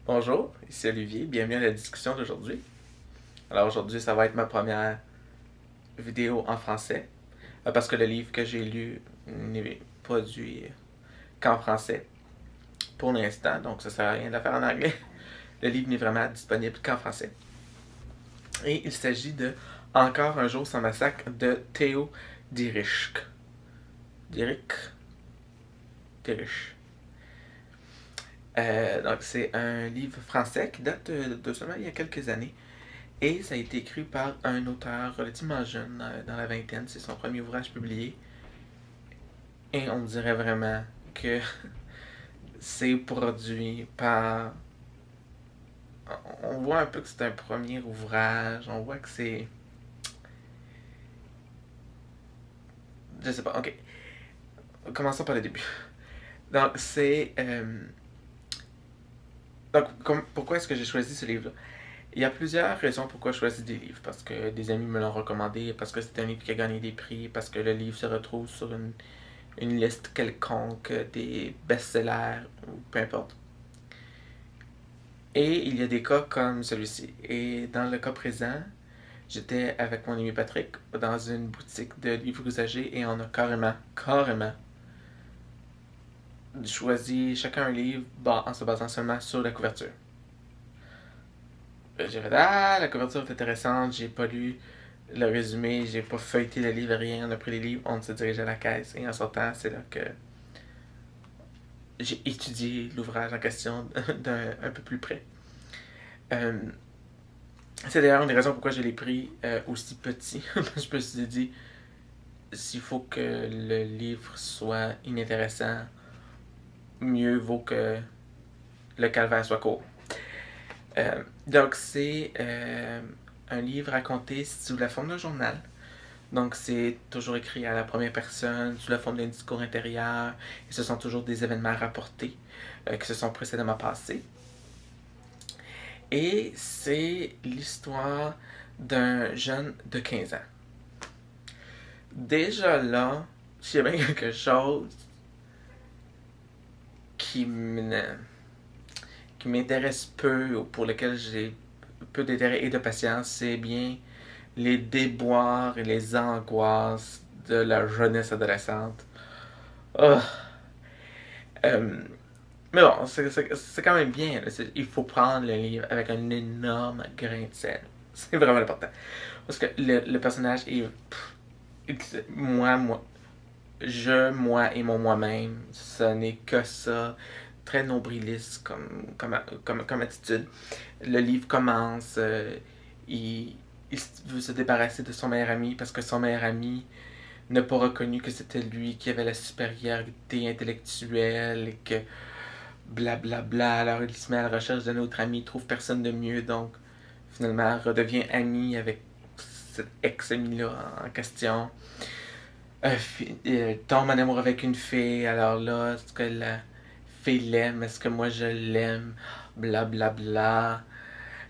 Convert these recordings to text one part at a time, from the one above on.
Bonjour, ici Olivier, bienvenue à la discussion d'aujourd'hui. Alors aujourd'hui, ça va être ma première vidéo en français, parce que le livre que j'ai lu n'est produit qu'en français pour l'instant, donc ça sert à rien de le faire en anglais. Le livre n'est vraiment disponible qu'en français. Et il s'agit de Encore un jour sans massacre de Théo Dirichk. Dirick? Dirichk. Donc c'est un livre français qui date de seulement il y a quelques années. Et ça a été écrit par un auteur relativement jeune, dans la vingtaine. C'est son premier ouvrage publié. Et on dirait vraiment que c'est produit par... On voit un peu que c'est un premier ouvrage. On voit que c'est... Je sais pas, ok. Commençons par le début. Donc, c'est... Donc, pourquoi est-ce que j'ai choisi ce livre-là? Il y a plusieurs raisons pourquoi je choisis des livres. Parce que des amis me l'ont recommandé, parce que c'est un livre qui a gagné des prix, parce que le livre se retrouve sur une liste quelconque des best-sellers, ou peu importe. Et il y a des cas comme celui-ci. Et dans le cas présent, j'étais avec mon ami Patrick dans une boutique de livres usagés et on a carrément choisi chacun un livre en se basant seulement sur la couverture. J'ai fait ah, la couverture est intéressante, j'ai pas lu le résumé, j'ai pas feuilleté le livre, rien, on a pris les livres, on se dirige à la caisse et en sortant, c'est là que j'ai étudié l'ouvrage en question d'un un peu plus près. Euh, c'est d'ailleurs une des raisons pourquoi je l'ai pris aussi petit. Je me suis dit, s'il faut que le livre soit inintéressant, mieux vaut que le calvaire soit court. Donc c'est un livre raconté sous la forme d'un journal. Donc c'est toujours écrit à la première personne, sous la forme d'un discours intérieur, et ce sont toujours des événements rapportés qui se sont précédemment passés. Et c'est l'histoire d'un jeune de 15 ans. Déjà là, s'il y a bien quelque chose qui m'intéresse peu, ou pour lequel j'ai peu d'intérêt et de patience, c'est bien les déboires et les angoisses de la jeunesse adolescente. Oh. Euh, mais bon, c'est quand même bien. Là. Il faut prendre le livre avec un énorme grain de sel. C'est vraiment important. Parce que le personnage est... moi et mon moi-même, ce n'est que ça. Très nombriliste comme attitude. Le livre commence, il veut se débarrasser de son meilleur ami parce que son meilleur ami n'a pas reconnu que c'était lui qui avait la supériorité intellectuelle et que blablabla. Bla, bla. Alors il se met à la recherche d'un autre ami, il trouve personne de mieux, donc finalement redevient ami avec cet ex-ami-là en question. Tombe en amour avec une fille, alors là, est-ce que la fille l'aime, est-ce que moi je l'aime, blablabla. Bla, bla.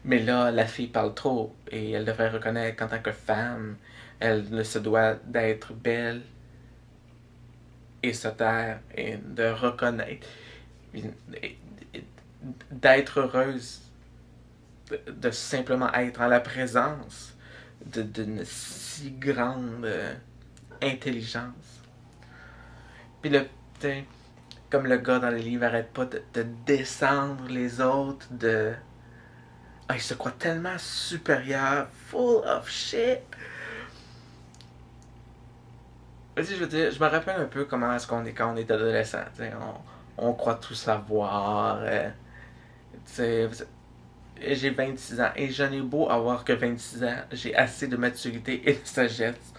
Mais là, la fille parle trop et elle devrait reconnaître qu'en tant que femme, elle ne se doit d'être belle et se taire et de reconnaître, d'être heureuse, de simplement être en la présence d'une si grande intelligence. Puis le, comme le gars dans le livre arrête pas de descendre les autres, de... Ah, il se croit tellement supérieur, full of shit. Je veux dire, je me rappelle un peu comment est-ce qu'on est quand on est adolescent. On croit tout savoir. J'ai 26 ans et j'en ai beau avoir que 26 ans, j'ai assez de maturité et de sagesse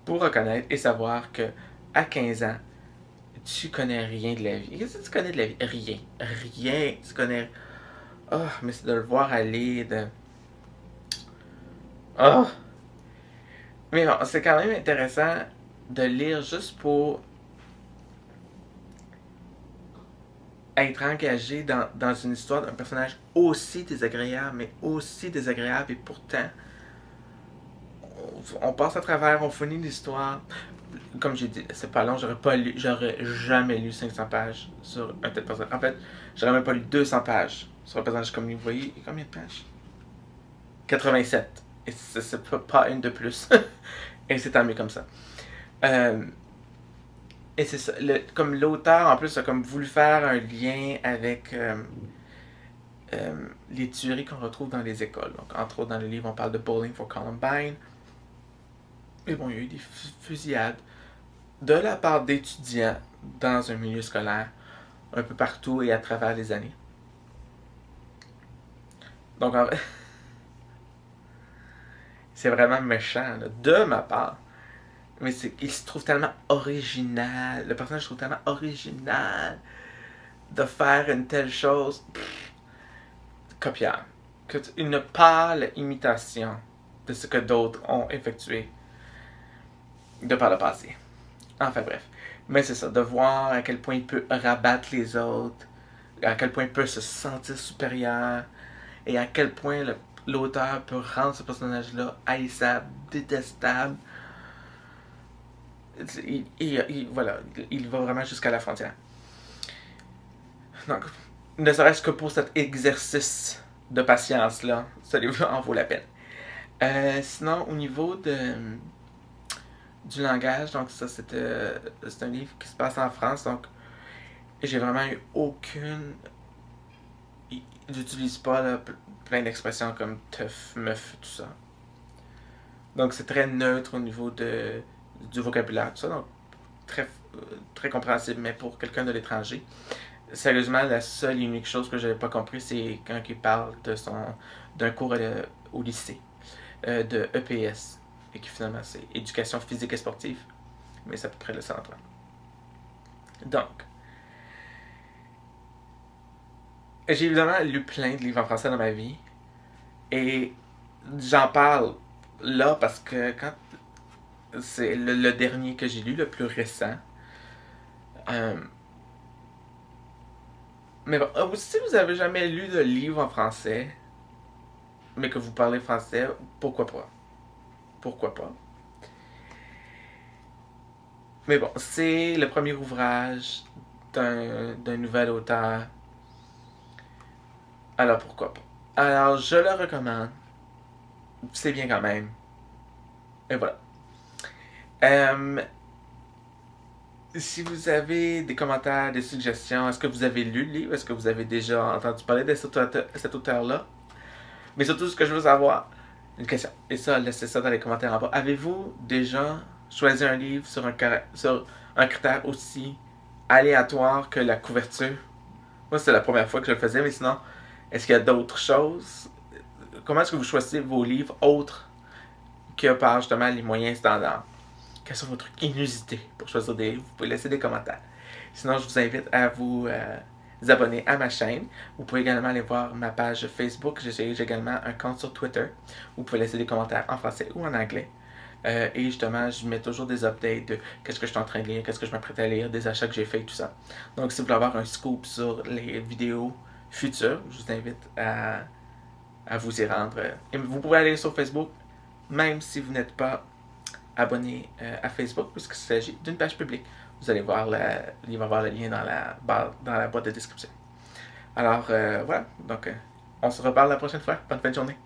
pour reconnaître et savoir que à 15 ans, tu connais rien de la vie. Qu'est-ce que tu connais de la vie? Rien. Rien. Tu connais... Oh, mais c'est de le voir aller, de... Oh! Mais bon, c'est quand même intéressant de lire juste pour être engagé dans une histoire d'un personnage aussi désagréable, mais aussi désagréable, et pourtant, on passe à travers, on finit l'histoire. Comme j'ai dit, c'est pas long, j'aurais jamais lu 500 pages sur un tel personnage. En fait, j'aurais même pas lu 200 pages sur le personnage comme vous voyez, il y a combien de pages? 87. Et c'est pas une de plus. Et c'est tant mieux comme ça. Euh, et c'est ça. Comme l'auteur, en plus, a comme voulu faire un lien avec les tueries qu'on retrouve dans les écoles. Donc, entre autres, dans le livre, on parle de Bowling for Columbine. Et bon, il y a eu des fusillades de la part d'étudiants dans un milieu scolaire, un peu partout et à travers les années. Donc, en fait, c'est vraiment méchant, là, de ma part. Mais il se trouve tellement original. Le personnage se trouve tellement original de faire une telle chose. Copiable. Une pâle imitation de ce que d'autres ont effectué de par le passé. Enfin bref. Mais c'est ça, de voir à quel point il peut rabattre les autres, à quel point il peut se sentir supérieur, et à quel point l'auteur peut rendre ce personnage-là haïssable, détestable. Voilà, il va vraiment jusqu'à la frontière. Donc, ne serait-ce que pour cet exercice de patience-là, ça en vaut la peine. Sinon, au niveau du langage, donc ça c'est un livre qui se passe en France, donc j'ai vraiment eu aucune... J'utilise pas là, plein d'expressions comme teuf, meuf, tout ça. Donc c'est très neutre au niveau du vocabulaire, tout ça, donc très, très compréhensible, mais pour quelqu'un de l'étranger. Sérieusement, la seule et unique chose que j'avais pas compris, c'est quand il parle d'un cours au lycée, de EPS, et qui finalement c'est éducation physique et sportive, mais c'est à peu près le centre. Donc, j'ai évidemment lu plein de livres en français dans ma vie, et j'en parle là parce que quand c'est le dernier que j'ai lu, le plus récent. Mais bon, si vous avez jamais lu de livre en français, mais que vous parlez français, pourquoi pas? Pourquoi pas? Mais bon, c'est le premier ouvrage d'un nouvel auteur. Alors pourquoi pas? Alors je le recommande. C'est bien quand même. Et voilà. Euh, Si vous avez des commentaires, des suggestions, est-ce que vous avez lu le livre? Est-ce que vous avez déjà entendu parler de cet auteur-là? Mais surtout, ce que je veux savoir, une question. Et ça, laissez ça dans les commentaires en bas. Avez-vous déjà choisi un livre sur un critère aussi aléatoire que la couverture? Moi, c'est la première fois que je le faisais, mais sinon, est-ce qu'il y a d'autres choses? Comment est-ce que vous choisissez vos livres autres que par justement les moyens standards? Quels sont vos trucs inusités pour choisir des livres? Vous pouvez laisser des commentaires. Sinon, je vous invite à vous abonner à ma chaîne. Vous pouvez également aller voir ma page Facebook. J'ai également un compte sur Twitter. Vous pouvez laisser des commentaires en français ou en anglais. Et justement, je mets toujours des updates de qu'est-ce que je suis en train de lire, qu'est-ce que je m'apprête à lire, des achats que j'ai fait, tout ça. Donc, si vous voulez avoir un scoop sur les vidéos futures, je vous invite à vous y rendre. Et vous pouvez aller sur Facebook, même si vous n'êtes pas abonné à Facebook, puisqu'il s'agit d'une page publique. Vous allez voir, il va y avoir le lien dans la boîte de description. Alors, voilà. Donc, on se reparle la prochaine fois. Bonne fin de journée.